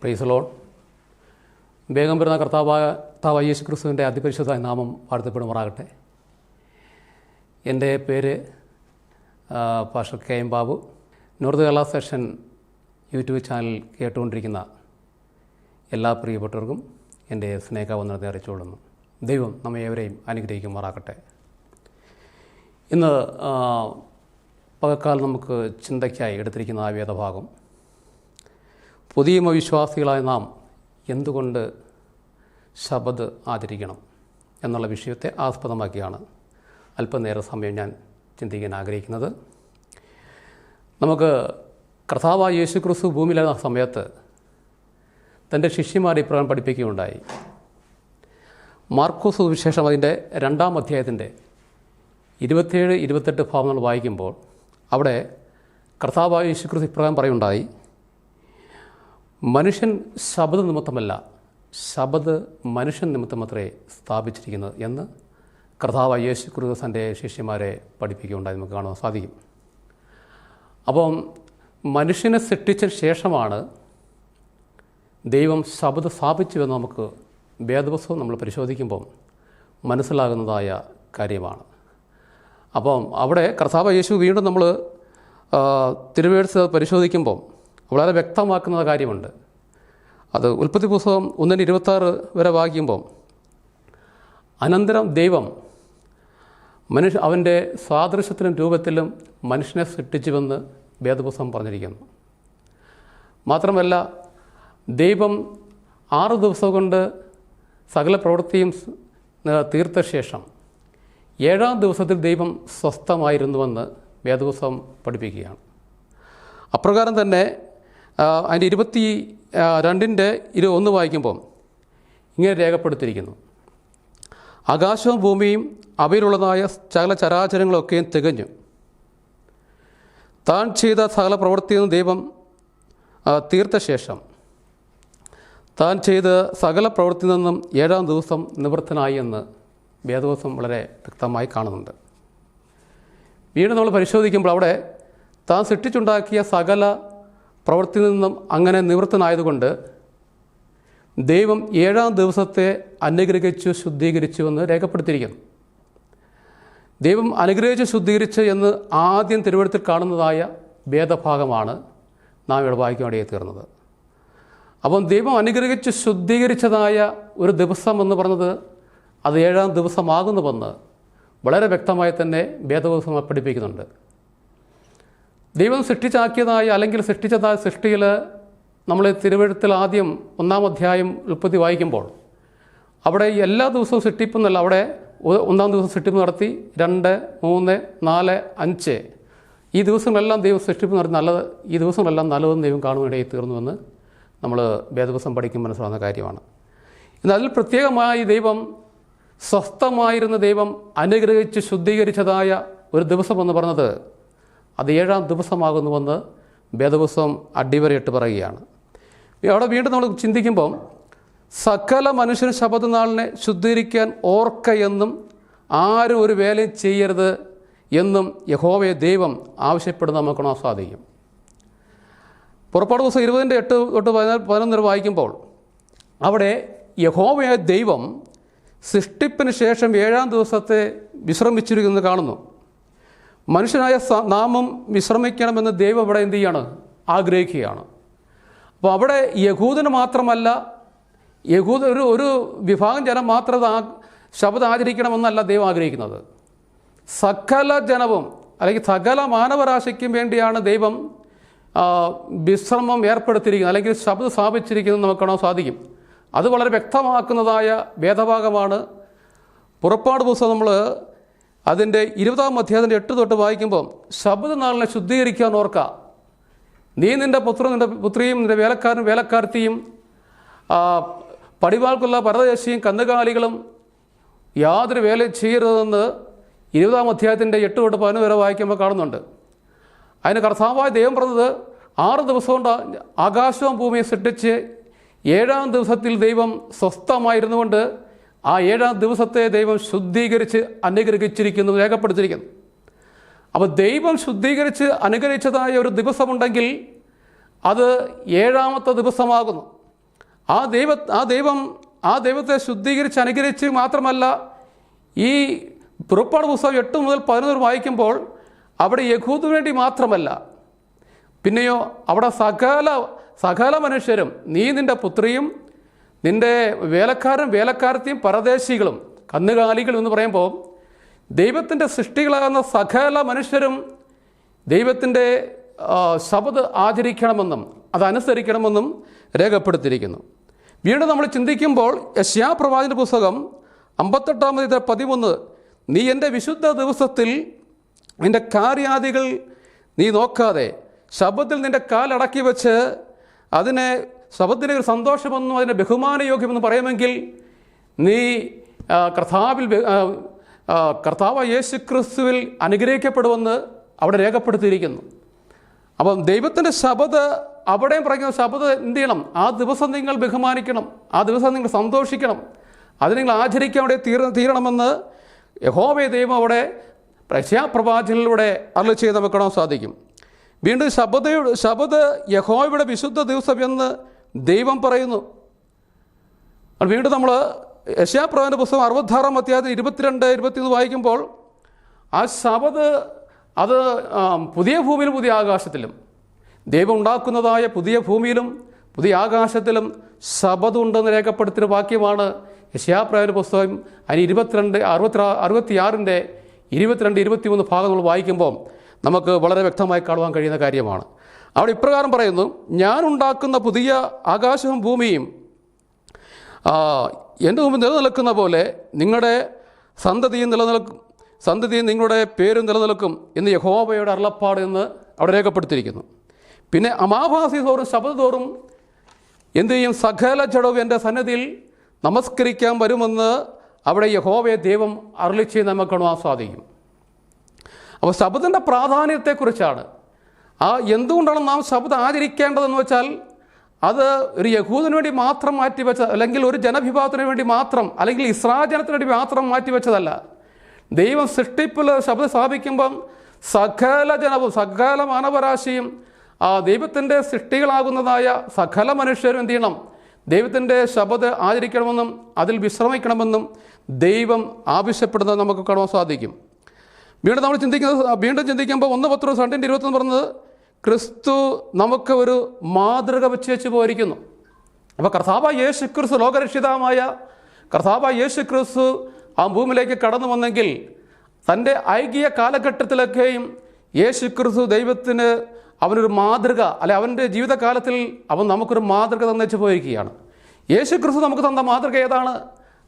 Praise the Lord. വേഗം വരുന്ന കർത്താവായ യേശു ക്രിസ്തുവിൻ്റെ അതിപരിശുദ്ധ നാമം വാഴ്ത്തപ്പെടുമാറാകട്ടെ. എൻ്റെ പേര് pastor K M Babu. North Kerala session YouTube channel കേട്ടുകൊണ്ടിരിക്കുന്ന എല്ലാ പ്രിയപ്പെട്ടവർക്കും എൻ്റെ സ്നേഹവന്ദനത്തെ അറിയിച്ചുകൊള്ളുന്നു. ദൈവം നമ്മെ ഏവരെയും അനുഗ്രഹിക്കുമാറാകട്ടെ. ഇന്ന് പകൽക്കാലം നമുക്ക് ചിന്തയ്ക്കായി എടുത്തിരിക്കുന്ന ആ വേദഭാഗം, പുതിയ വിശ്വാസികളായ നാം എന്തുകൊണ്ട് ശബത്ത് ആചരിക്കണം എന്നുള്ള വിഷയത്തെ ആസ്പദമാക്കിയാണ് അല്പനേരം സമയം ഞാൻ ചിന്തിക്കാൻ ആഗ്രഹിക്കുന്നത്. നമുക്ക് കർത്താവായ യേശു ക്രിസ്തു ഭൂമിയിലായിരുന്ന സമയത്ത് തൻ്റെ ശിഷ്യന്മാരെ ഇപ്രകാരം പഠിപ്പിക്കുകയുണ്ടായി. മാർക്കോസ് സുവിശേഷം അതിൻ്റെ 2-ാം അധ്യായത്തിൻ്റെ 27-28 ഭാഗങ്ങൾ വായിക്കുമ്പോൾ അവിടെ കർത്താവായ യേശു ക്രിസ്തു ഇപ്രകാരം പറയുണ്ടായി, മനുഷ്യൻ ശബത്ത് നിമിത്തമല്ല, ശബത്ത് മനുഷ്യൻ നിമിത്തമത്രേ സ്ഥാപിച്ചിരിക്കുന്നത് എന്ന് കർത്താവായ യേശു ക്രിസ്തു തൻ്റെ ശിഷ്യന്മാരെ പഠിപ്പിക്കുകയുണ്ടായി നമുക്ക് കാണാൻ സാധിക്കും. അപ്പം മനുഷ്യനെ സൃഷ്ടിച്ച ശേഷമാണ് ദൈവം ശബത്ത് സ്ഥാപിച്ചുവെന്ന് നമുക്ക് വേദപുസ്തകം നമ്മൾ പരിശോധിക്കുമ്പം മനസ്സിലാകുന്നതായ കാര്യമാണ്. അപ്പം അവിടെ കർത്താവായ യേശു വീണ്ടും നമ്മൾ തിരുവെഴുത്ത് പരിശോധിക്കുമ്പം വളരെ വ്യക്തമാക്കുന്ന കാര്യമുണ്ട്. അത് ഉൽപ്പത്തി പുസ്തകം 1:26 വരെ വായിക്കുമ്പം, അനന്തരം ദൈവം അവൻ്റെ സാദൃശ്യത്തിലും രൂപത്തിലും മനുഷ്യനെ സൃഷ്ടിച്ചുവെന്ന് വേദപുസ്തകം പറഞ്ഞിരിക്കുന്നു. മാത്രമല്ല, ദൈവം 6 ദിവസം കൊണ്ട് സകല പ്രവൃത്തിയും തീർത്ത ശേഷം 7-ാം ദിവസത്തിൽ ദൈവം സ്വസ്ഥമായിരുന്നുവെന്ന് വേദപുസ്തകം പഠിപ്പിക്കുകയാണ്. അപ്രകാരം തന്നെ അതിൻ്റെ 22:1 വായിക്കുമ്പം ഇങ്ങനെ രേഖപ്പെടുത്തിയിരിക്കുന്നു, ആകാശവും ഭൂമിയും അവയിലുള്ളതായ സകല ചരാചരങ്ങളൊക്കെയും തികഞ്ഞു. താൻ ചെയ്ത സകല പ്രവൃത്തിയും ദൈവം തീർത്ത ശേഷം താൻ ചെയ്ത സകല പ്രവൃത്തിയിൽ നിന്നും 7-ാം ദിവസം നിവൃത്തനായി എന്ന് വേദപുസ്തകം വളരെ വ്യക്തമായി കാണുന്നുണ്ട്. വീണ്ടും നമ്മൾ പരിശോധിക്കുമ്പോൾ അവിടെ താൻ സൃഷ്ടിച്ചുണ്ടാക്കിയ സകല പ്രവൃത്തിയിൽ നിന്നും അങ്ങനെ നിവൃത്തനായതുകൊണ്ട് ദൈവം 7-ാം ദിവസത്തെ അനുഗ്രഹിച്ചു ശുദ്ധീകരിച്ചുവെന്ന് രേഖപ്പെടുത്തിയിരിക്കുന്നു. ദൈവം അനുഗ്രഹിച്ച് ശുദ്ധീകരിച്ച് എന്ന് ആദ്യം തിരുവെഴുത്തിൽ കാണുന്നതായ വേദഭാഗമാണ് നാം ഇവിടെ വായിക്കാനിടയായി തീർന്നത്. അപ്പം ദൈവം അനുഗ്രഹിച്ച് ശുദ്ധീകരിച്ചതായ ഒരു ദിവസം എന്ന് പറഞ്ഞത് അത് 7-ാം ദിവസമാകുന്നുവെന്ന് വളരെ വ്യക്തമായി തന്നെ വേദപുസ്തകം പഠിപ്പിക്കുന്നുണ്ട്. ദൈവം സൃഷ്ടിച്ചാക്കിയതായ അല്ലെങ്കിൽ സൃഷ്ടിച്ചതായ സൃഷ്ടിയിൽ നമ്മൾ തിരുവെഴുത്തിൽ ആദ്യം 1-ാം അധ്യായം ഉൽപ്പത്തി വായിക്കുമ്പോൾ അവിടെ എല്ലാ ദിവസവും സൃഷ്ടിപ്പെന്നല്ല, അവിടെ 1-ാം ദിവസം സൃഷ്ടിപ്പ് നടത്തി, 2, 3, 4, 5 ഈ ദിവസങ്ങളെല്ലാം ദൈവം സൃഷ്ടിപ്പ് നടത്തി നല്ലത്, ഈ ദിവസങ്ങളെല്ലാം നല്ലതെന്ന് ദൈവം കാണുവാനിടയിൽ തീർന്നുവെന്ന് നമ്മൾ വേദപുസ്തകം പഠിക്കുമ്പോൾ മനസ്സിലാകുന്ന കാര്യമാണ്. എന്നാൽ അതിൽ പ്രത്യേകമായി ദൈവം സ്വസ്ഥമായിരുന്ന ദൈവം അനുഗ്രഹിച്ച് ശുദ്ധീകരിച്ചതായ ഒരു ദിവസം എന്ന് പറഞ്ഞത് അത് 7-ാം ദിവസമാകുന്നുവെന്ന് വേദപുസ്തകം അടിവരയിട്ട് പറയുകയാണ്. അവിടെ വീണ്ടും നമ്മൾ ചിന്തിക്കുമ്പം, സകല മനുഷ്യൻ ശബത്ത് നാളിനെ ശുദ്ധീകരിക്കാൻ ഓർക്ക എന്നും ആരും ഒരു വേലയും ചെയ്യരുത് എന്നും യഹോവയെ ദൈവം ആവശ്യപ്പെടുന്ന നമുക്ക് കാണാൻ സാധിക്കും. പുറപ്പാട് ദിവസം 20:8-11 വായിക്കുമ്പോൾ അവിടെ യഹോവയായ ദൈവം സൃഷ്ടിപ്പിന് ശേഷം 7-ാം ദിവസത്തെ വിശ്രമിച്ചിരിക്കുന്നത് കാണുന്നു. മനുഷ്യനായ നാമം വിശ്രമിക്കണമെന്ന് ദൈവം ഇവിടെ എന്ത് ചെയ്യാണ്? ആഗ്രഹിക്കുകയാണ്. അപ്പോൾ അവിടെ യഹൂദന് മാത്രമല്ല, ഒരു വിഭാഗം ജനം മാത്രം ശബത്ത് ആചരിക്കണമെന്നല്ല ദൈവം ആഗ്രഹിക്കുന്നത്. സകല ജനവും അല്ലെങ്കിൽ സകല മാനവരാശിക്കും വേണ്ടിയാണ് ദൈവം വിശ്രമം ഏർപ്പെടുത്തിയിരിക്കുന്നത് അല്ലെങ്കിൽ ശബത്ത് സ്ഥാപിച്ചിരിക്കുന്നത് നമുക്ക് കാണാൻ സാധിക്കും. അത് വളരെ വ്യക്തമാക്കുന്നതായ വേദഭാഗമാണ്. പുറപ്പാട് പുസ്തകം നമ്മൾ അതിൻ്റെ 20-ാം അധ്യായത്തിൻ്റെ 8 തൊട്ട് വായിക്കുമ്പോൾ, ശബത്ത് നാളിനെ ശുദ്ധീകരിക്കാൻ ഓർക്കുക, നീ നിൻ്റെ പുത്രിയും നിൻ്റെ വേലക്കാരത്തിയും പടിവാൾക്കുള്ള പരദേശിയും കന്നുകാലികളും യാതൊരു വേല ചെയ്യരുതെന്ന് 20-ാം അധ്യായത്തിൻ്റെ 8 തൊട്ട് 11 വരെ വായിക്കുമ്പോൾ കാണുന്നുണ്ട്. അതിന് കർത്താവായ ദൈവം പറഞ്ഞത് 6 ദിവസം കൊണ്ട് ആകാശവും ഭൂമിയും സൃഷ്ടിച്ച് 7-ാം ദിവസത്തിൽ ദൈവം സ്വസ്ഥമായിരുന്നുകൊണ്ട് ആ 7-ാം ദിവസത്തെ ദൈവം ശുദ്ധീകരിച്ച് അനുഗ്രഹിച്ചിരിക്കുന്നു, രേഖപ്പെടുത്തിയിരിക്കുന്നു. അപ്പോൾ ദൈവം ശുദ്ധീകരിച്ച് അനുഗ്രഹിച്ചതായ ഒരു ദിവസമുണ്ടെങ്കിൽ അത് 7-ാമത്തെ ദിവസമാകുന്നു. ആ ദൈവത്തെ ശുദ്ധീകരിച്ച് അനുഗ്രഹിച്ച് മാത്രമല്ല, ഈ പുറപ്പാട് പുസ്തകം 8 മുതൽ 11 വായിക്കുമ്പോൾ അവിടെ യഹൂദിനു വേണ്ടി മാത്രമല്ല, പിന്നെയോ അവിടെ സകല മനുഷ്യരും, നീ നിൻ്റെ പുത്രിയും നിൻ്റെ വേലക്കാരത്തെയും പരദേശികളും കന്നുകാലികളും എന്ന് പറയുമ്പോൾ ദൈവത്തിൻ്റെ സൃഷ്ടികളാകുന്ന സകല മനുഷ്യരും ദൈവത്തിൻ്റെ ശബത്ത് ആചരിക്കണമെന്നും അതനുസരിക്കണമെന്നും രേഖപ്പെടുത്തിയിരിക്കുന്നു. വീണ്ടും നമ്മൾ ചിന്തിക്കുമ്പോൾ യെശയ്യാ പ്രവാചകന്റെ പുസ്തകം 58:13, നീ എൻ്റെ വിശുദ്ധ ദിവസത്തിൽ നിൻ്റെ കാര്യാദികൾ നീ നോക്കാതെ ശബത്തിൽ നിൻ്റെ കാലടക്കി വെച്ച് അതിനെ ശബത്തിൻ്റെ ഒരു സന്തോഷമെന്നും അതിനെ ബഹുമാനയോഗ്യമെന്ന് പറയുമെങ്കിൽ നീ കർത്താവ് യേശു ക്രിസ്തുവിൽ അനുഗ്രഹിക്കപ്പെടുമെന്ന് അവിടെ രേഖപ്പെടുത്തിയിരിക്കുന്നു. അപ്പം ദൈവത്തിൻ്റെ ശബത്ത് അവിടെയും പറയുന്ന ശബത്ത് എന്ത് ചെയ്യണം? ആ ദിവസം നിങ്ങൾ ബഹുമാനിക്കണം, ആ ദിവസം നിങ്ങൾ സന്തോഷിക്കണം, അത് നിങ്ങൾ ആചരിക്കാൻ അവിടെ തീരണമെന്ന് യഹോവ ദൈവം അവിടെ പ്രവാചകനിലൂടെ അരുളി ചെയ്ത് നമുക്ക് കാണാൻ സാധിക്കും. വീണ്ടും ശബത്ത് യഹോവയുടെ വിശുദ്ധ ദിവസം എന്ന് ദൈവം പറയുന്നു. വീണ്ടും നമ്മൾ യെശയ്യാ പ്രവാചകന്റെ പുസ്തകം 66 22-21 വായിക്കുമ്പോൾ ആ ശബത്ത് അത് പുതിയ ഭൂമിയിലും പുതിയ ആകാശത്തിലും, ദൈവം ഉണ്ടാക്കുന്നതായ പുതിയ ഭൂമിയിലും പുതിയ ആകാശത്തിലും ശബത്ത് ഉണ്ടെന്ന് രേഖപ്പെടുത്തിയ വാക്യമാണ് യെശയ്യാ പ്രവാചകന്റെ പുസ്തകം. അതിന് 66 22-23 ഭാഗം നമ്മൾ വായിക്കുമ്പോൾ നമുക്ക് വളരെ വ്യക്തമായി കാണുവാൻ കഴിയുന്ന കാര്യമാണ്. അവിടെ ഇപ്രകാരം പറയുന്നു, ഞാൻ ഉണ്ടാക്കുന്ന പുതിയ ആകാശവും ഭൂമിയും എൻ്റെ മുമ്പിൽ നിലനിൽക്കുന്ന പോലെ നിങ്ങളുടെ സന്തതിയും നിങ്ങളുടെ പേരും നിലനിൽക്കും എന്ന് യഹോവയുടെ അരുളപ്പാട് എന്ന് അവിടെ രേഖപ്പെടുത്തിയിരിക്കുന്നു. പിന്നെ അമാവാസി തോറും ശബത്ത് തോറും എന്തു ചെയ്യും? സകല ജഡവും എൻ്റെ സന്നിധിയിൽ നമസ്കരിക്കാൻ വരുമെന്ന് അവിടെ യഹോവയെ ദൈവം അരുളി ചെയ്ത് നമുക്ക് കാണുവാൻ സാധിക്കും. അപ്പോൾ ശബത്തിൻ്റെ പ്രാധാന്യത്തെക്കുറിച്ചാണ്. എന്തുകൊണ്ടാണ് നാം ശബത്ത് ആചരിക്കേണ്ടതെന്ന് വെച്ചാൽ, അത് ഒരു യഹൂദിനു വേണ്ടി മാത്രം മാറ്റിവെച്ച, അല്ലെങ്കിൽ ഒരു ജനവിഭാഗത്തിന് വേണ്ടി മാത്രം, അല്ലെങ്കിൽ ഇസ്രായേൽ ജനത്തിന് വേണ്ടി മാത്രം മാറ്റിവെച്ചതല്ല. ദൈവം സൃഷ്ടിപ്പിൽ ശബത്ത് സ്ഥാപിക്കുമ്പം സകല ജനവും സകല മാനവരാശിയും ദൈവത്തിൻ്റെ സൃഷ്ടികളാകുന്നതായ സകല മനുഷ്യരും എന്ത് ചെയ്യണം? ദൈവത്തിൻ്റെ ശബത്ത് ആചരിക്കണമെന്നും അതിൽ വിശ്രമിക്കണമെന്നും ദൈവം ആവശ്യപ്പെടുന്നത് നമുക്ക് കാണാൻ സാധിക്കും. വീണ്ടും ചിന്തിക്കുമ്പോൾ 1 പത്രോസ് 2:21 പറഞ്ഞത്, ക്രിസ്തു നമുക്ക് ഒരു മാതൃക വെച്ച് പോയിരിക്കുന്നു. അപ്പോൾ കർത്താവായ യേശു ക്രിസ്തു, ലോകരക്ഷിതാവായ കർത്താവായ യേശു ക്രിസ്തു ആ ഭൂമിയിലേക്ക് കടന്നു വന്നെങ്കിൽ തൻ്റെ ഐകിയ കാലഘട്ടത്തിലൊക്കെയും യേശു ക്രിസ്തു ദൈവത്തിന് അവനൊരു മാതൃക, അല്ലെ അവൻ്റെ ജീവിതകാലത്തിൽ അവൻ നമുക്കൊരു മാതൃക തന്നേച്ച് പോയിരിക്കുകയാണ്. യേശു ക്രിസ്തു നമുക്ക് തന്ന മാതൃക ഏതാണ്?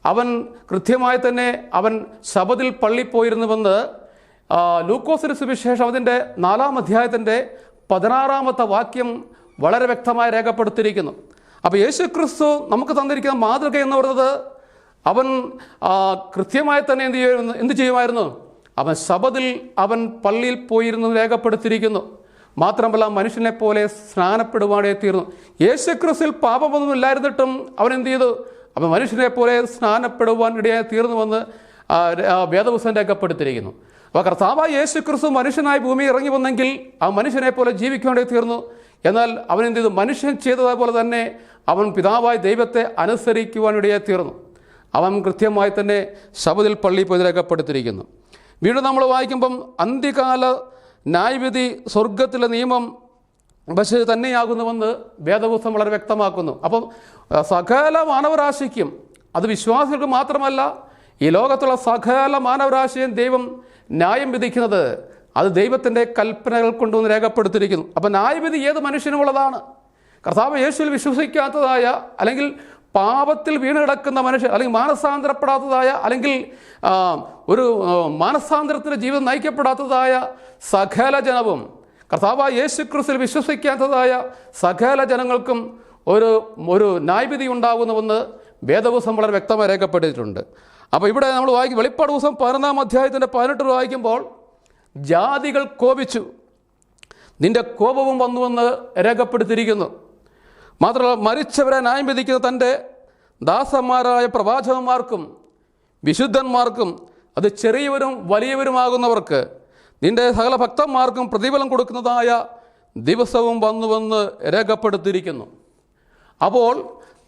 അവൻ കൃത്യമായി തന്നെ അവൻ ശബത്തിൽ പള്ളി പോയിരുന്നുവെന്ന് ലൂക്കോസിന്റെ സുവിശേഷം അതിൻ്റെ 4-ാം അധ്യായത്തിൻ്റെ 16-ാമത്തെ വാക്യം വളരെ വ്യക്തമായി രേഖപ്പെടുത്തിയിരിക്കുന്നു. അപ്പോൾ യേശു ക്രിസ്തു നമുക്ക് തന്നിരിക്കുന്ന മാതൃക എന്ന് പറയുന്നത്, അവൻ കൃത്യമായി തന്നെ എന്ത് ചെയ്യുമായിരുന്നു? അവൻ ശബത്തിൽ അവൻ പള്ളിയിൽ പോയിരുന്നു രേഖപ്പെടുത്തിയിരിക്കുന്നു. മാത്രമല്ല മനുഷ്യനെ പോലെ സ്നാനപ്പെടുവാനേ തീർന്നു. യേശു ക്രിസ്തുവിൽ പാപമൊന്നും ഇല്ലായിരുന്നിട്ടും അവൻ എന്ത് ചെയ്തു? അവൻ മനുഷ്യനെ പോലെ സ്നാനപ്പെടുവാൻ ഇടയായി തീർന്നുവെന്ന് വേദപുസ്തകം രേഖപ്പെടുത്തിയിരിക്കുന്നു. അപ്പോൾ കർത്താവായ യേശു ക്രിസ്തു മനുഷ്യനായി ഭൂമി ഇറങ്ങി വന്നെങ്കിൽ ആ മനുഷ്യനെ പോലെ ജീവിക്കേണ്ടി തീർന്നു. എന്നാൽ അവൻ എന്ത് ചെയ്തു? മനുഷ്യൻ ചെയ്തതുപോലെ തന്നെ അവൻ പിതാവായ ദൈവത്തെ അനുസരിക്കുവാനിടയായി തീർന്നു. അവൻ കൃത്യമായി തന്നെ ശബത്തിൽ പള്ളി പോയി രേഖപ്പെടുത്തിയിരിക്കുന്നു. വീണ്ടും നമ്മൾ വായിക്കുമ്പം അന്ത്യകാല ന്യായവിധി സ്വർഗത്തിലെ നിയമം പക്ഷേ തന്നെയാകുന്നുവെന്ന് വേദപുസ്തകം വളരെ വ്യക്തമാക്കുന്നു. അപ്പം സകല മാനവരാശിക്കും, അത് വിശ്വാസികൾക്ക് മാത്രമല്ല, ഈ ലോകത്തുള്ള സകല മാനവരാശിയും ദൈവം ന്യായം വിധിക്കുന്നത് അത് ദൈവത്തിൻ്റെ കൽപ്പനകൾ കൊണ്ടുവന്ന് രേഖപ്പെടുത്തിയിരിക്കുന്നു. അപ്പം ന്യായവിധി ഏത് മനുഷ്യനുമുള്ളതാണ്. കർത്താവ് യേശുവിൽ വിശ്വസിക്കാത്തതായ, അല്ലെങ്കിൽ പാപത്തിൽ വീണ് കിടക്കുന്ന മനുഷ്യർ, അല്ലെങ്കിൽ മാനസാന്തരപ്പെടാത്തതായ, അല്ലെങ്കിൽ ഒരു മാനസാന്തരത്തിൻ്റെ ജീവിതം നയിക്കപ്പെടാത്തതായ സകല ജനവും, കർത്താവായ യേശു ക്രിസ്തുവിൽ വിശ്വസിക്കാത്തതായ സകല ജനങ്ങൾക്കും ഒരു ന്യായവിധി ഉണ്ടാകുന്നുവെന്ന് വേദപുസ്തകം വളരെ വ്യക്തമായി രേഖപ്പെടുത്തിയിട്ടുണ്ട്. അപ്പോൾ ഇവിടെ നമ്മൾ വെളിപ്പാട് പുസ്തകം 11-ാം അധ്യായത്തിൻ്റെ 18 വായിക്കുമ്പോൾ, ജാതികൾ കോപിച്ചു, നിന്റെ കോപവും വന്നുവെന്ന് രേഖപ്പെടുത്തിയിരിക്കുന്നു. മാത്രമല്ല മരിച്ചവരെ ന്യായം വിധിക്കുന്ന തൻ്റെ ദാസന്മാരായ പ്രവാചകന്മാർക്കും വിശുദ്ധന്മാർക്കും, അത് ചെറിയവരും വലിയവരുമാകുന്നവർക്ക്, നിന്റെ സകല ഭക്തന്മാർക്കും പ്രതിഫലം കൊടുക്കുന്നതായ ദിവസവും വന്നുവെന്ന് രേഖപ്പെടുത്തിയിരിക്കുന്നു. അപ്പോൾ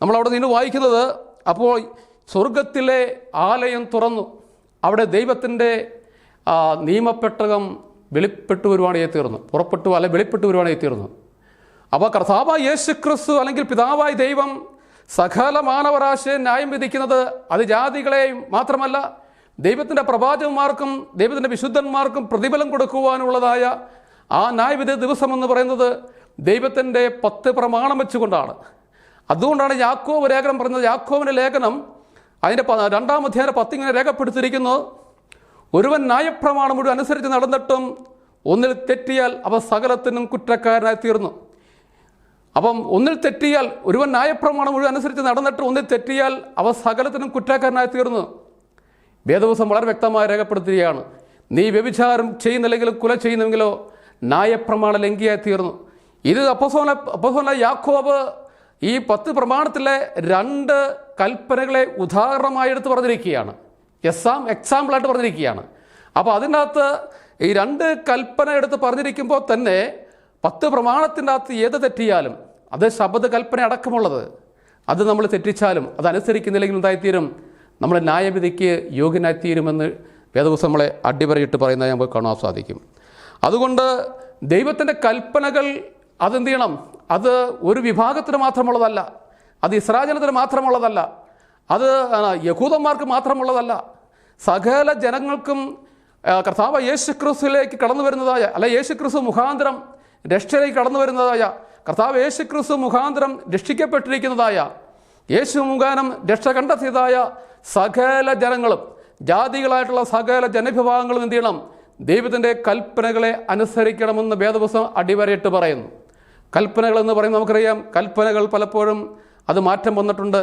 നമ്മളവിടെ നിന്ന് വായിക്കുന്നത്, അപ്പോൾ സ്വർഗത്തിലെ ആലയം തുറന്നു, അവിടെ ദൈവത്തിൻ്റെ നിയമപ്പെട്ടകം വെളിപ്പെട്ടു വരുവാനായി തീർന്നു, വെളിപ്പെട്ടു വരുവാനായി തീർന്നു. അപ്പോൾ കർത്താവായ യേശുക്രിസ്തു അല്ലെങ്കിൽ പിതാവായ ദൈവം സകല മാനവരാശിയെ ന്യായം വിധിക്കുന്നത് അത് ജാതികളെയും മാത്രമല്ല, ദൈവത്തിൻ്റെ പ്രവാചകന്മാർക്കും ദൈവത്തിൻ്റെ വിശുദ്ധന്മാർക്കും പ്രതിഫലം കൊടുക്കുവാനുള്ളതായ ആ ന്യായവിധി ദിവസം എന്ന് പറയുന്നത് ദൈവത്തിൻ്റെ 10 പ്രമാണം വെച്ചുകൊണ്ടാണ്. അതുകൊണ്ടാണ് യാക്കോബ് ലേഖനം പറയുന്നത്. യാക്കോബിൻ്റെ ലേഖനം അതിൻ്റെ 2-ാം അധ്യായം 10 ഇങ്ങനെ രേഖപ്പെടുത്തിയിരിക്കുന്നു, ഒരുവൻ ന്യായപ്രമാണം മുഴുവൻ അനുസരിച്ച് നടന്നിട്ടും ഒന്നിൽ തെറ്റിയാൽ അവ സകലത്തിനും കുറ്റക്കാരനായി തീർന്നു. അപ്പം ഒന്നിൽ തെറ്റിയാൽ, ഒരുവൻ ന്യായപ്രമാണം മുഴുവൻ അനുസരിച്ച് നടന്നിട്ട് ഒന്നിൽ തെറ്റിയാൽ അവ സകലത്തിനും കുറ്റക്കാരനായി തീർന്നു. വേദപുസ്തകം വളരെ വ്യക്തമായി രേഖപ്പെടുത്തുകയാണ്, നീ വ്യഭിചാരം ചെയ്യുന്നില്ലെങ്കിലും കുല ചെയ്യുന്നെങ്കിലോ ന്യായപ്രമാണ ലംഘിയായി തീർന്നു. ഇത് അപ്പോസ്തലനായ യാക്കോബ് ഈ 10 പ്രമാണത്തിലെ 2 കൽപ്പനകളെ ഉദാഹരണമായി എടുത്ത് പറഞ്ഞിരിക്കുകയാണ്, എക്സാമ്പിളായിട്ട് പറഞ്ഞിരിക്കുകയാണ്. അപ്പോൾ അതിനകത്ത് ഈ 2 കൽപ്പന എടുത്ത് പറഞ്ഞിരിക്കുമ്പോൾ തന്നെ 10 പ്രമാണത്തിൻ്റെ അകത്ത് ഏത് തെറ്റിയാലും, അത് ശബദ കൽപ്പന അടക്കമുള്ളത്, അത് നമ്മൾ തെറ്റിച്ചാലും അതനുസരിക്കുന്നില്ലെങ്കിൽ എന്തായിത്തീരും, നമ്മൾ ന്യായവിധിക്ക് യോഗ്യനായിത്തീരുമെന്ന് വേദപുസ്തകം നമ്മളെ അടിവരയിട്ട് പറയുന്നത് നമുക്ക് കാണാൻ സാധിക്കും. അതുകൊണ്ട് ദൈവത്തിൻ്റെ കൽപ്പനകൾ അതെന്ത് ചെയ്യണം, അത് ഒരു വിഭാഗത്തിന് മാത്രമുള്ളതല്ല, അത് ഇസ്രായേലിന് മാത്രമുള്ളതല്ല, അത് യഹൂദന്മാർക്ക് മാത്രമുള്ളതല്ല, സകല ജനങ്ങൾക്കും കർത്താവ് യേശുക്രിസ്തുവിലേക്ക് കടന്നു വരുന്നതായ, അല്ല യേശുക്രിസ്തു മുഖാന്തരം രക്ഷയിലേക്ക് കടന്നു വരുന്നതായ, കർത്താവ് യേശുക്രിസ്തു മുഖാന്തരം രക്ഷിക്കപ്പെട്ടിരിക്കുന്നതായ, യേശു മുഖാനം രക്ഷ കണ്ടെത്തിയതായ സകല ജനങ്ങളും, ജാതികളായിട്ടുള്ള സകല ജനവിഭാഗങ്ങളും എന്ത് ചെയ്യണം, ദൈവത്തിൻ്റെ കൽപ്പനകളെ അനുസരിക്കണമെന്ന് വേദപുസ്തകം അടിവരയിട്ട് പറയുന്നു. കൽപ്പനകൾ എന്ന് പറയുമ്പോൾ നമുക്കറിയാം, കൽപ്പനകൾ പലപ്പോഴും അത് മാറ്റം വന്നിട്ടുണ്ട്,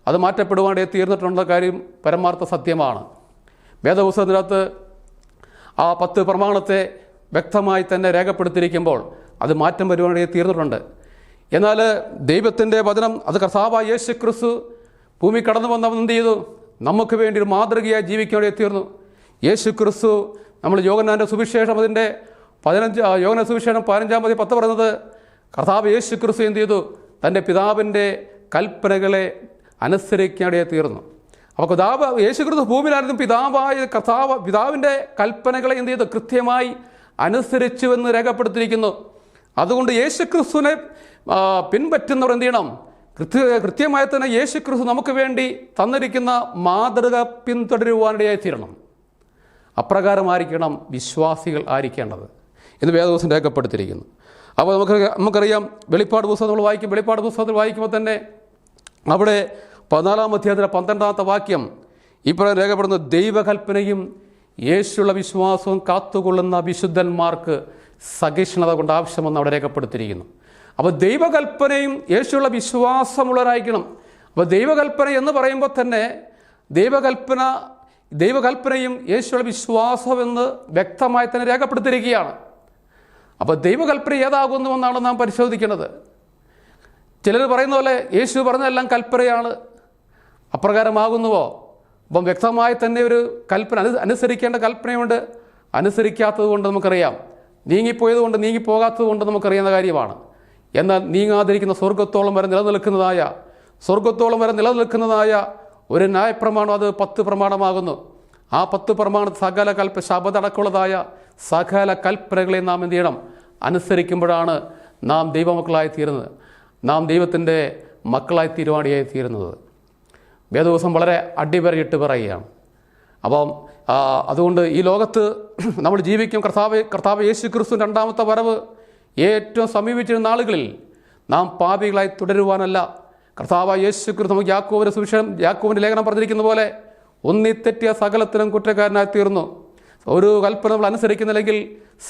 അത് മാറ്റപ്പെടുവാണ്ടേ തീർന്നിട്ടുള്ള കാര്യം പരമാർത്ഥ സത്യമാണ്. വേദപുസ്തകത്തിനകത്ത് ആ 10 പ്രമാണത്തെ വ്യക്തമായി തന്നെ രേഖപ്പെടുത്തിയിരിക്കുമ്പോൾ അത് മാറ്റം വരുവാണ്ടേ തീർന്നിട്ടുണ്ട്. എന്നാൽ ദൈവത്തിൻ്റെ വചനം, അത് കർത്താവായ യേശുക്രിസ്തു ഭൂമി കടന്നു വന്നവൻ എന്ത് ചെയ്തു, നമുക്ക് വേണ്ടി ഒരു മാതൃകയായി ജീവിക്കാൻ വേണ്ടി തീർന്നു. യേശുക്രിസ്തു, നമ്മൾ യോഹന്നാൻ്റെ സുവിശേഷം അതിൻ്റെ 15:10 പറയുന്നത്, കർത്താവ് യേശുക്രിസ്തു എന്ത് ചെയ്തു, തൻ്റെ പിതാവിൻ്റെ കൽപ്പനകളെ അനുസരിക്കാതെ തീർന്നു. അപ്പോൾ യേശുക്രിസ്തു ഭൂമിയിലായിരുന്നു, പിതാവിൻ്റെ കൽപ്പനകളെ എന്ത് ചെയ്തു, കൃത്യമായി അനുസരിച്ചുവെന്ന് രേഖപ്പെടുത്തിയിരിക്കുന്നു. അതുകൊണ്ട് യേശുക്രിസ്തുവിനെ പിൻപറ്റുന്നവർ എന്ത് ചെയ്യണം, കൃത്യമായി തന്നെ യേശുക്രിസ്തു നമുക്ക് വേണ്ടി തന്നിരിക്കുന്ന മാതൃക പിന്തുടരുവാനിടയായി തീരണം. അപ്രകാരമായിരിക്കണം വിശ്വാസികൾ ആയിരിക്കേണ്ടത് എന്ന് വേദപുസ്തകം രേഖപ്പെടുത്തിയിരിക്കുന്നു. അപ്പോൾ നമുക്കറിയാം, വെളിപ്പാട് പുസ്തകം നമ്മൾ വായിക്കും. വെളിപ്പാട് പുസ്തകത്തിൽ വായിക്കുമ്പോൾ തന്നെ അവിടെ 14-ാം അധ്യായത്തിലെ 12-ാമത്തെ വാക്യം ഇപ്രകാരം രേഖപ്പെടുന്ന, ദൈവകൽപ്പനയും യേശുള്ള വിശ്വാസവും കാത്തുകൊള്ളുന്ന വിശുദ്ധന്മാർക്ക് സഹിഷ്ണുത കൊണ്ട് ആവശ്യമെന്ന് അവിടെ രേഖപ്പെടുത്തിയിരിക്കുന്നു. അപ്പോൾ ദൈവകൽപ്പനയും യേശുള്ള വിശ്വാസമുള്ളവരായിരിക്കണം. അപ്പോൾ ദൈവകൽപ്പന എന്ന് പറയുമ്പോൾ തന്നെ ദൈവകൽപ്പനയും യേശുള്ള വിശ്വാസമെന്ന് വ്യക്തമായി തന്നെ രേഖപ്പെടുത്തിയിരിക്കുകയാണ്. അപ്പോൾ ദൈവകൽപ്പന ഏതാകുന്നുവെന്നാണ് നാം പരിശോധിക്കേണ്ടത്. ചിലർ പറയുന്ന പോലെ യേശു പറഞ്ഞതെല്ലാം കൽപ്പനയാണ്, അപ്രകാരമാകുന്നുവോ? അപ്പം വ്യക്തമായി തന്നെ ഒരു കൽപ്പന, അനുസരിക്കേണ്ട കൽപ്പനയുണ്ട്. അനുസരിക്കാത്തത് കൊണ്ട് നമുക്കറിയാം, നീങ്ങിപ്പോയത് കൊണ്ട് നീങ്ങിപ്പോകാത്തത് കൊണ്ട് നമുക്കറിയുന്ന കാര്യമാണ്. എന്നാൽ നീങ്ങാതിരിക്കുന്ന സ്വർഗത്തോളം വരെ നിലനിൽക്കുന്നതായ ഒരു ന്യായപ്രമാണം, അത് 10 പ്രമാണമാകുന്നു. ആ 10 പ്രമാണ സകല ശബദടക്കമുള്ളതായ സകല കൽപ്പനകളെ നാം എന്ത് ചെയ്യണം, അനുസരിക്കുമ്പോഴാണ് നാം ദൈവമക്കളായി തീരുന്നത്, നാം ദൈവത്തിൻ്റെ മക്കളായി തീരുവാനിടയായി തീരുന്നത്. വേദപുസ്തകം വളരെ അടിവരയിട്ട് പറയുകയാണ്. അപ്പം അതുകൊണ്ട് ഈ ലോകത്ത് നമ്മൾ ജീവിക്കും, കർത്താവ് യേശുക്രിസ്തു 2-ാമത്തെ വരവ് ഏറ്റവും സമീപിച്ചിരുന്ന നാളുകളിൽ നാം പാപികളായി തുടരുവാനല്ല. കർത്താവായ യേശുക്രിസ്തു നമുക്ക് യാക്കോബിൻ്റെ ലേഖനം പറഞ്ഞിരിക്കുന്ന പോലെ, ഒന്നിത്തെറ്റിയ സകലത്തിനും കുറ്റക്കാരനായി തീർന്നു. ഒരു കൽപ്പന നമ്മൾ അനുസരിക്കുന്നില്ലെങ്കിൽ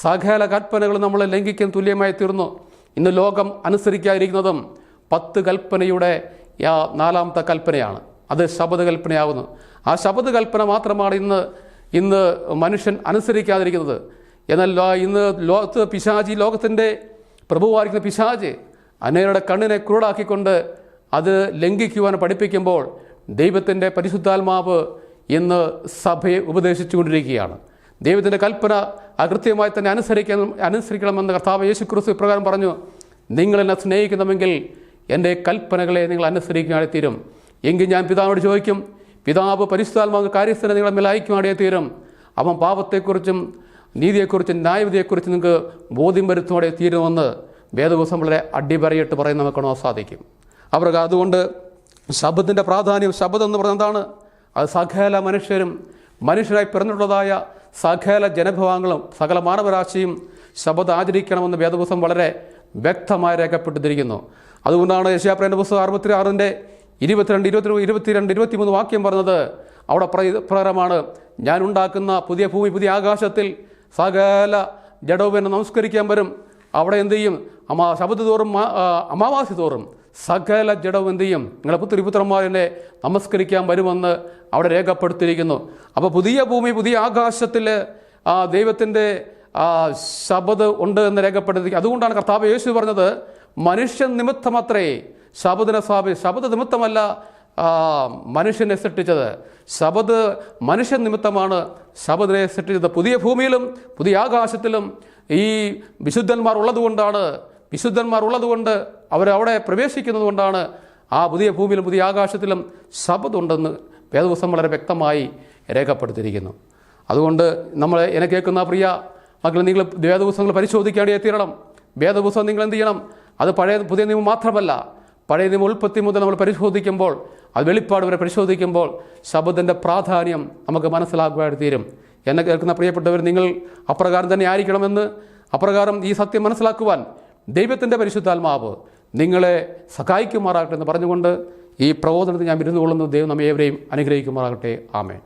സകല കൽപ്പനകൾ നമ്മൾ ലംഘിക്കാൻ തുല്യമായി തീർന്നു. ഇന്ന് ലോകം അനുസരിക്കാതിരിക്കുന്നതും 10 കൽപ്പനയുടെ 4-ാമത്തെ കൽപ്പനയാണ്, അത് ശബദ കൽപ്പനയാകുന്നു. ആ ശബദ കൽപ്പന മാത്രമാണ് ഇന്ന് മനുഷ്യൻ അനുസരിക്കാതിരിക്കുന്നത്. എന്നാൽ ഇന്ന് ലോകത്തിൻ്റെ പ്രഭുവായിരിക്കുന്ന പിശാച് അനേകരുടെ കണ്ണിനെ കുരുടാക്കിക്കൊണ്ട് അത് ലംഘിക്കുവാൻ പഠിപ്പിക്കുമ്പോൾ ദൈവത്തിൻ്റെ പരിശുദ്ധാത്മാവ് ഇന്ന് സഭയെ ഉപദേശിച്ചുകൊണ്ടിരിക്കുകയാണ്. ദൈവത്തിൻ്റെ കൽപ്പന കൃത്യമായി തന്നെ അനുസരിക്കണമെന്ന് കർത്താവ് യേശുക്രിസ്തു ഇപ്രകാരം പറഞ്ഞു, നിങ്ങൾ എന്നെ സ്നേഹിക്കണമെങ്കിൽ എൻ്റെ കൽപ്പനകളെ നിങ്ങൾ അനുസരിക്കുകയാണെങ്കിൽ തീരും. എങ്കിൽ ഞാൻ പിതാവിനോട് ചോദിക്കും, പിതാവ് പരിശുദ്ധാത്മാവ് കാര്യസ്ഥനെ നിങ്ങളെ മേൽ അയക്കുവാണെങ്കിൽ തീരും. അവൻ പാപത്തെക്കുറിച്ചും നീതിയെക്കുറിച്ചും ന്യായവിധിയെക്കുറിച്ചും നിങ്ങൾക്ക് ബോധ്യം വരുത്തുവാടെ തീരുമെന്ന് വേദപുസ്തകം വളരെ അടിപരയിട്ട് പറയുന്ന നമുക്ക് കാണാൻ സാധിക്കും. അവർക്ക് അതുകൊണ്ട് ശബ്ദത്തിൻ്റെ പ്രാധാന്യം, ശബ്ദം എന്ന് പറയുന്നത് എന്താണ്? അത് സകല മനുഷ്യരായി പിറന്നിട്ടുള്ളതായ സകല ജനവിഭാഗങ്ങളും സകല മാനവരാശിയും ശബ്ദം ആചരിക്കണമെന്ന് വേദപുസ്തകം വളരെ വ്യക്തമായി രേഖപ്പെട്ടിരിക്കുന്നു. അതുകൊണ്ടാണ് യെശയ്യാപ്രവചന പുസ്തകം 66-ന്റെ 22-23 വാക്യം പറഞ്ഞത്. അവിടെ പ്രകാരമാണ്, ഞാൻ ഉണ്ടാക്കുന്ന പുതിയ ഭൂമി പുതിയ ആകാശത്തിൽ സകല ജഡവും എന്നെ നമസ്കരിക്കാൻ വരും. അവിടെ എന്ത് ചെയ്യും? ശബത്ത് തോറും അമാവാസി തോറും സകല ജഡവും എന്ത് ചെയ്യും? നിങ്ങളെ പുത്രന്മാർ എന്നെ നമസ്കരിക്കാൻ വരുമെന്ന് അവിടെ രേഖപ്പെടുത്തിയിരിക്കുന്നു. അപ്പോൾ പുതിയ ഭൂമി പുതിയ ആകാശത്തിൽ ദൈവത്തിൻ്റെ ശബത്ത് ഉണ്ട് എന്ന് രേഖപ്പെടുത്തിയിരിക്കും. അതുകൊണ്ടാണ് കർത്താവ് യേശു പറഞ്ഞത്, മനുഷ്യൻ നിമിത്തമത്രേ ശബത്തിനെ സ്ഥാപിച്ചത്. ശബത്ത് നിമിത്തമല്ല മനുഷ്യനെ സൃഷ്ടിച്ചത്, ശബത്ത് മനുഷ്യൻ നിമിത്തമാണ് ശബത്തിനെ സൃഷ്ടിച്ചത്. പുതിയ ഭൂമിയിലും പുതിയ ആകാശത്തിലും ഈ വിശുദ്ധന്മാർ ഉള്ളതുകൊണ്ട് അവരവിടെ പ്രവേശിക്കുന്നത് കൊണ്ടാണ് ആ പുതിയ ഭൂമിയിലും പുതിയ ആകാശത്തിലും ശബത്ത് ഉണ്ടെന്ന് വേദപുസ്തകം വളരെ വ്യക്തമായി രേഖപ്പെടുത്തിയിരിക്കുന്നു. അതുകൊണ്ട് എന്നെ കേൾക്കുന്ന പ്രിയ മക്കൾ, നിങ്ങൾ വേദപുസ്തകങ്ങൾ പരിശോധിക്കേണ്ടേ തീരണം. വേദപുസ്തകം നിങ്ങൾ എന്ത് ചെയ്യണം? അത് പുതിയ നിയമം മാത്രമല്ല, പഴയ നിയമം ഉൽപ്പത്തി മുതൽ നമ്മൾ പരിശോധിക്കുമ്പോൾ, അത് വെളിപ്പാട് വരെ പരിശോധിക്കുമ്പോൾ ശബത്തിൻ്റെ പ്രാധാന്യം നമുക്ക് മനസ്സിലാക്കുവാനായിട്ട് തീരും. എന്നെ കേൾക്കുന്ന പ്രിയപ്പെട്ടവർ, നിങ്ങൾ അപ്രകാരം തന്നെ ആയിരിക്കണമെന്ന്, അപ്രകാരം ഈ സത്യം മനസ്സിലാക്കുവാൻ ദൈവത്തിൻ്റെ പരിശുദ്ധാത്മാവ് നിങ്ങളെ സഹായിക്കുമാറാകട്ടെ എന്ന് പറഞ്ഞുകൊണ്ട് ഈ പ്രബോധനത്തിൽ ഞാൻ ഇരുന്നു കൊള്ളുന്നു. ദൈവം നമ്മെ ഏവരെയും അനുഗ്രഹിക്കുമാറാകട്ടെ. ആമേൻ.